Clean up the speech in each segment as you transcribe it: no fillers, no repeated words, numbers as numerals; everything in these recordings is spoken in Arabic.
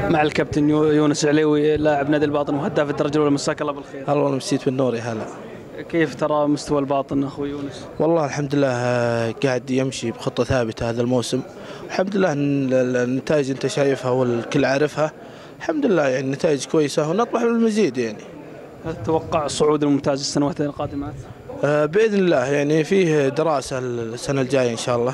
مع الكابتن يونس عليوي لاعب نادي الباطن وهداف الدرجة الأولى، مساك الله بالخير. هلا والله، مسيت بالنور يا هلا. كيف ترى مستوى الباطن أخوي يونس؟ والله الحمد لله قاعد يمشي بخطة ثابتة هذا الموسم. الحمد لله النتائج أنت شايفها والكل عارفها. الحمد لله يعني نتائج كويسة ونطمح للمزيد يعني. هل تتوقع صعود الممتاز السنوات القادمات؟ بإذن الله يعني فيه دراسة السنة الجاية إن شاء الله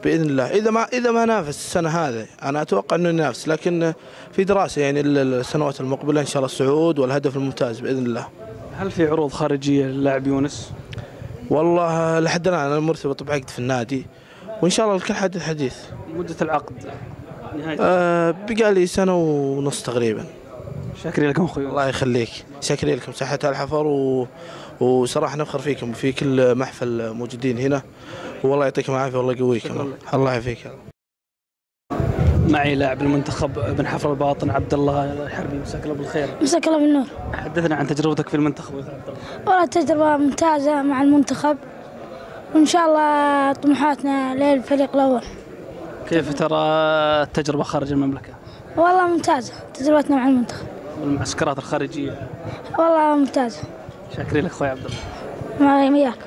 بإذن الله. إذا ما نافس السنة هذه أنا أتوقع إنه ينافس، لكن في دراسة يعني السنوات المقبلة إن شاء الله الصعود والهدف الممتاز بإذن الله. هل في عروض خارجية للاعب يونس؟ والله لحد الآن أنا مرتبط بعقد في النادي، وإن شاء الله الكل حدث حديث. مدة العقد نهاية بقى لي سنة ونص تقريبا. شاكرين لكم أخوي. الله يخليك، شاكرين لكم صحة الحفر وصراحة نفخر فيكم في كل محفل موجودين هنا، والله يعطيكم العافية والله يقويكم. الله يعافيك. معي لاعب المنتخب بن حفر الباطن عبد الله الحربي، مساك الله بالخير. مساك الله بالنور. حدثنا عن تجربتك في المنتخب يا عبد الله. والله تجربة ممتازة مع المنتخب، وإن شاء الله طموحاتنا للفريق الأول. كيف ترى التجربة خارج المملكة؟ والله ممتازة تجربتنا مع المنتخب. والمعسكرات الخارجية؟ والله ممتازة. شاكرين لك أخوي عبد الله. معي وياك.